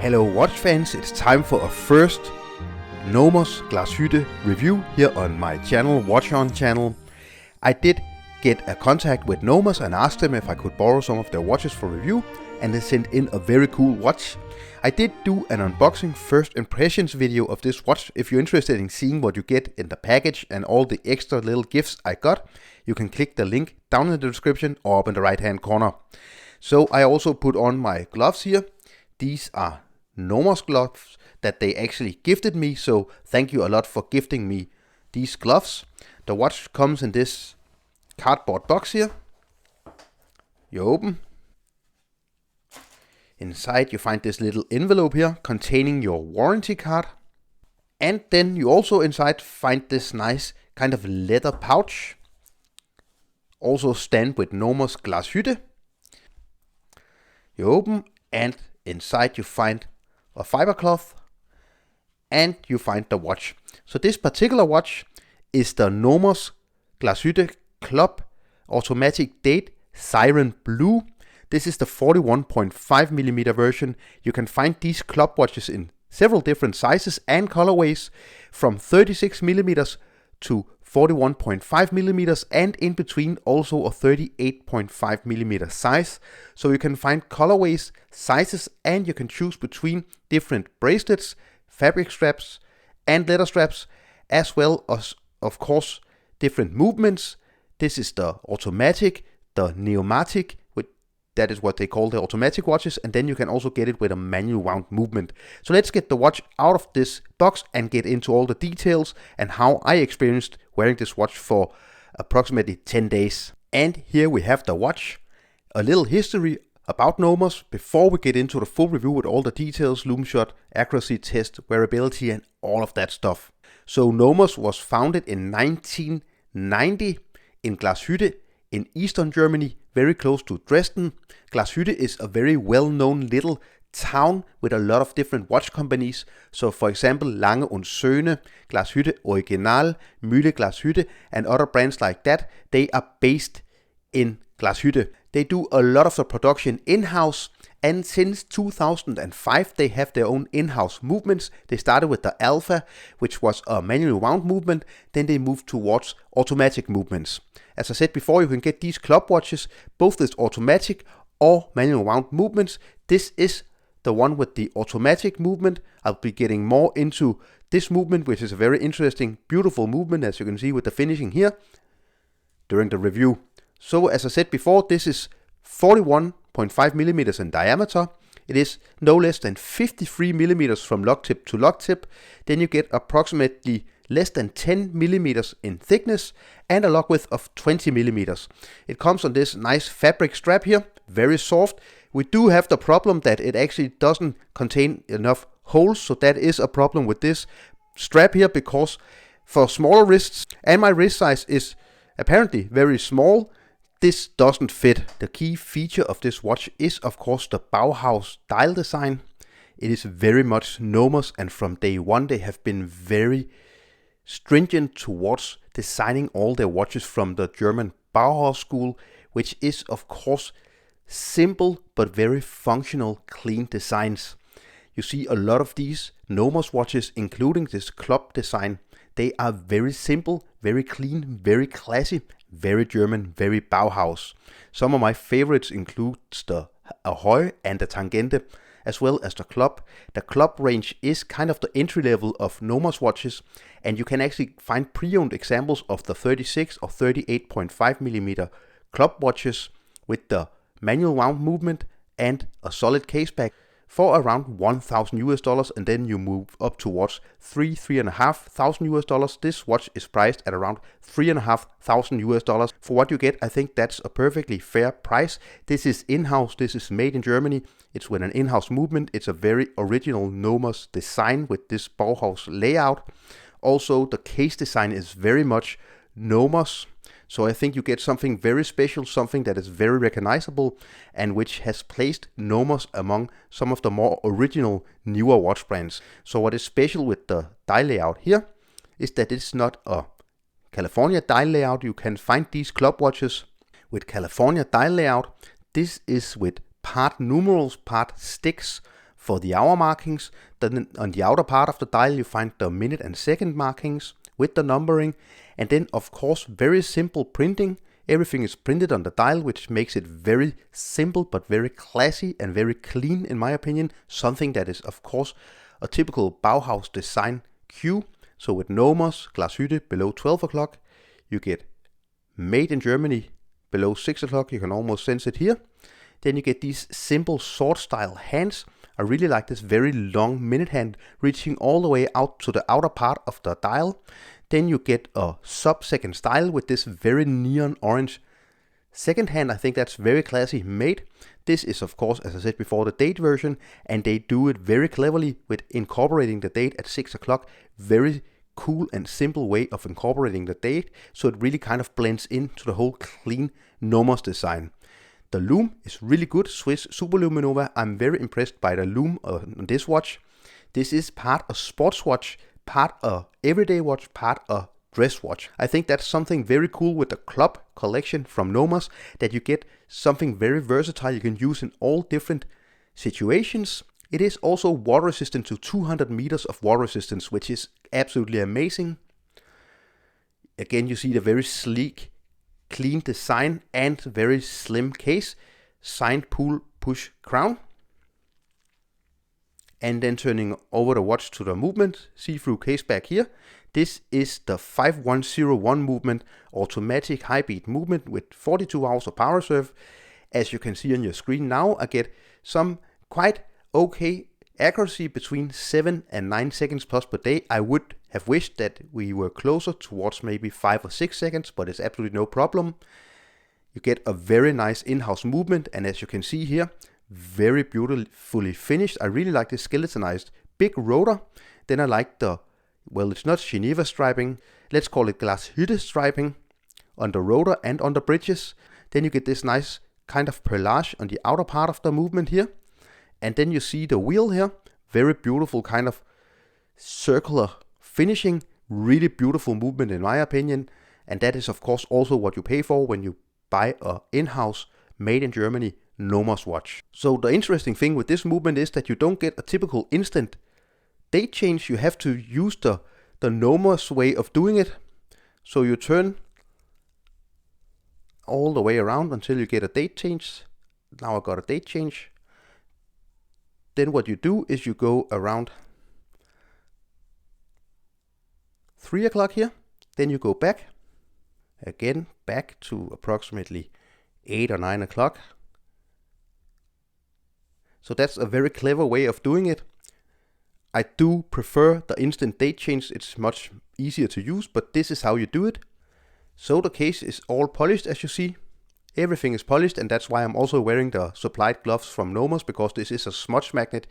Hello watch fans, it's time for a first Nomos Glashütte review here on my channel, Watch On channel. I did get a contact with Nomos and asked them if I could borrow some of their watches for review, and they sent in a very cool watch. I did do an unboxing first impressions video of this watch. If you're interested in seeing what you get in the package and all the extra little gifts I got, you can click the link down in the description or up in the right hand corner. So I also put on my gloves here. These are Nomos gloves that they actually gifted me, so thank you a lot for gifting me these gloves. The watch comes in this cardboard box here. You open. Inside you find this little envelope here containing your warranty card. And then you also inside find this nice kind of leather pouch. Also stamped with Nomos Glashütte. You open and inside you find a fiber cloth and you find the watch. So this particular watch is the Nomos Glashütte Club Automatic Date Siren Blue. This is the 41.5mm version. You can find these club watches in several different sizes and colorways, from 36mm to 41.5mm, and in between also a 38.5mm size. So you can find colorways, sizes, and you can choose between different bracelets, fabric straps, and leather straps, as well as, of course, different movements. This is the automatic, the pneumatic, that is what they call the automatic watches, and then you can also get it with a manual wound movement. So let's get the watch out of this box and get into all the details and how I experienced wearing this watch for approximately 10 days. And here we have the watch. A little history about Nomos before we get into the full review with all the details, loom shot, accuracy test, wearability, and all of that stuff. So Nomos was founded in 1990 in Glashütte in Eastern Germany, very close to Dresden. Glashütte is a very well-known little town with a lot of different watch companies. So for example, Lange und Söhne, Glashütte Original, Mühle Glashütte, and other brands like that, they are based in Glashütte. They do a lot of the production in-house, and since 2005 they have their own in-house movements. They started with the Alpha, which was a manual wound movement, then they moved towards automatic movements. As I said before, you can get these club watches, both with automatic or manual wound movements. This is the one with the automatic movement. I'll be getting more into this movement, which is a very interesting, beautiful movement, as you can see with the finishing here during the review. So as I said before, this is 41.5mm in diameter. It is no less than 53mm from lock tip to lock tip. Then you get approximately less than 10mm in thickness and a lock width of 20mm. It comes on this nice fabric strap here, very soft. We do have the problem that it actually doesn't contain enough holes, so that is a problem with this strap here, because for smaller wrists, and my wrist size is apparently very small, this doesn't fit. The key feature of this watch is of course the Bauhaus dial design. It is very much Nomos, and from day one they have been very stringent towards designing all their watches from the German Bauhaus school, which is of course simple but very functional, clean designs. You see a lot of these Nomos watches, including this club design. They are very simple, very clean, very classy, very German, very Bauhaus. Some of my favorites include the Ahoy and the Tangente, as well as the Club. The Club range is kind of the entry level of Nomos watches, and you can actually find pre-owned examples of the 36 or 38.5mm Club watches with the manual wound movement and a solid case back for around $1,000, and then you move up towards $3,500. This watch is priced at around $3,500. For what you get, I think that's a perfectly fair price. This is in-house, this is made in Germany, it's with an in-house movement, it's a very original Nomos design with this Bauhaus layout. Also, the case design is very much Nomos. So I think you get something very special, something that is very recognizable, and which has placed Nomos among some of the more original, newer watch brands. So what is special with the dial layout here is that it's not a California dial layout. You can find these club watches with California dial layout. This is with part numerals, part sticks For the hour markings, then on the outer part of the dial you find the minute and second markings with the numbering, and then of course very simple printing. Everything is printed on the dial, which makes it very simple but very classy and very clean in my opinion. Something that is of course a typical Bauhaus design cue. So with Nomos, Glashütte below 12 o'clock, you get made in Germany below 6 o'clock, you can almost sense it here. Then you get these simple sword style hands. I really like this very long minute hand reaching all the way out to the outer part of the dial. Then you get a sub-second style with this very neon orange second hand. I think that's very classy made. This is of course, as I said before, the date version, and they do it very cleverly with incorporating the date at 6 o'clock. Very cool and simple way of incorporating the date, so it really kind of blends into the whole clean Nomos design. The loom is really good, Swiss Super Luminova. I'm very impressed by the loom on this watch. This is part a sports watch, part a everyday watch, part a dress watch. I think that's something very cool with the club collection from Nomos, that you get something very versatile you can use in all different situations. It is also water resistant to 200 meters of water resistance, which is absolutely amazing. Again, you see the very sleek, clean design and very slim case. Signed pull push crown. And then turning over the watch to the movement, see-through case back here. This is the 5101 movement, automatic high beat movement with 42 hours of power reserve. As you can see on your screen now, I get some quite okay accuracy between 7 and 9 seconds plus per day. I would have wished that we were closer towards maybe 5 or 6 seconds, but it's absolutely no problem. You get a very nice in-house movement, and as you can see here, very beautifully finished. I really like this skeletonized big rotor. Then I like the, well, it's not Geneva striping, let's call it Glashütte striping on the rotor and on the bridges. Then you get this nice kind of perlage on the outer part of the movement here. And then you see the wheel here, very beautiful kind of circular finishing, really beautiful movement in my opinion. And that is of course also what you pay for when you buy a in-house made in Germany Nomos watch. So the interesting thing with this movement is that you don't get a typical instant date change. You have to use the Nomos way of doing it. So you turn all the way around until you get a date change. Now I got a date change. Then what you do is you go around 3 o'clock here. Then you go back. Again, back to approximately 8 or 9 o'clock. So that's a very clever way of doing it. I do prefer the instant date change. It's much easier to use, but this is how you do it. So the case is all polished, as you see. Everything is polished, and that's why I'm also wearing the supplied gloves from Nomos, because this is a smudge magnet.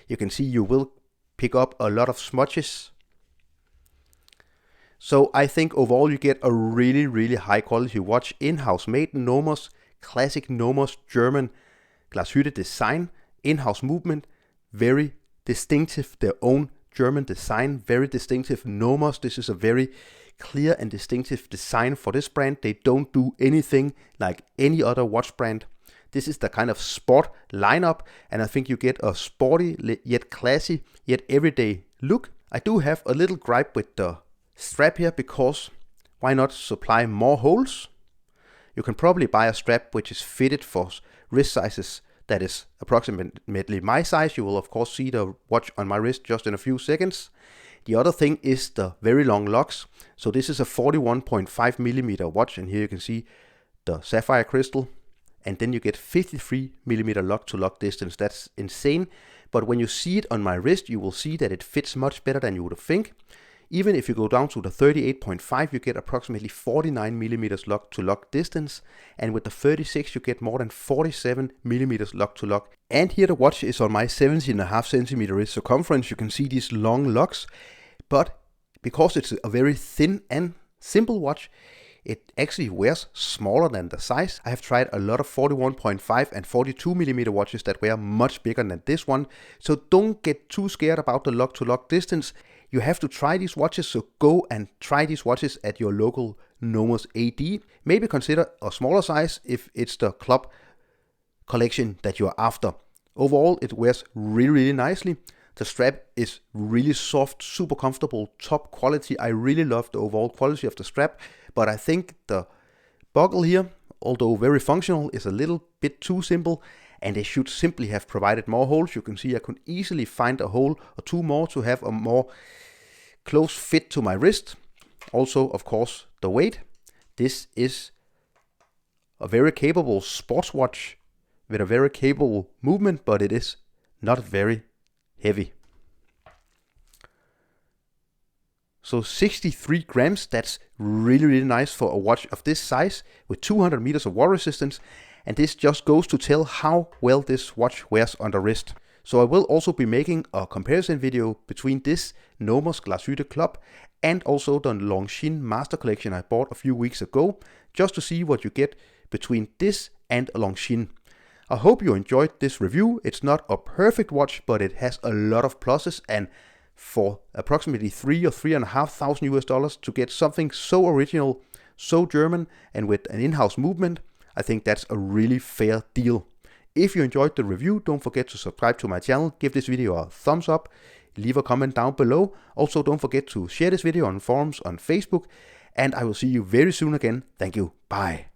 You can see you will pick up a lot of smudges. So I think overall you get a really, really high quality watch, in-house made Nomos, classic Nomos German Glashütte design, in-house movement, very distinctive, their own German design, very distinctive Nomos. This is a very clear and distinctive design for this brand. They don't do anything like any other watch brand. This is the kind of sport lineup, and I think you get a sporty yet classy yet everyday look. I do have a little gripe with the strap here, because why not supply more holes? You can probably buy a strap which is fitted for wrist sizes that is approximately my size. You will of course see the watch on my wrist just in a few seconds. The other thing is the very long locks. So this is a 41.5 millimeter watch, and here you can see the sapphire crystal, and then you get 53 millimeter lock to lock distance. That's insane, but when you see it on my wrist, you will see that it fits much better than you would think. Even if you go down to the 38.5, you get approximately 49 millimeters lock to lock distance, and with the 36 you get more than 47 millimeters lock to lock. And here the watch is on my 17.5 centimeter wrist circumference. You can see these long locks, but because it's a very thin and simple watch, it actually wears smaller than the size. I have tried a lot of 41.5 and 42 millimeter watches that wear much bigger than this one, so don't get too scared about the lock to lock distance. You have to try these watches, so go and try these watches at your local Nomos AD. Maybe consider a smaller size if it's the club collection that you're after. Overall, it wears really nicely. The strap is really soft, super comfortable, top quality. I really love the overall quality of the strap, but I think the buckle here, although very functional, is a little bit too simple, and they should simply have provided more holes. You can see I could easily find a hole or two more to have a more close fit to my wrist. Also, of course, the weight. This is a very capable sports watch with a very capable movement, but it is not very heavy. So 63 grams, that's really nice for a watch of this size with 200 meters of water resistance. And this just goes to tell how well this watch wears on the wrist. So I will also be making a comparison video between this Nomos Glashütte Club and also the Longines Master Collection I bought a few weeks ago, just to see what you get between this and a Longines. I hope you enjoyed this review. It's not a perfect watch, but it has a lot of pluses, and for approximately $3,000 or $3,500 to get something so original, so German, and with an in-house movement, I think that's a really fair deal. If you enjoyed the review, don't forget to subscribe to my channel, give this video a thumbs up, leave a comment down below. Also, don't forget to share this video on forums on Facebook, and I will see you very soon again. Thank you. Bye.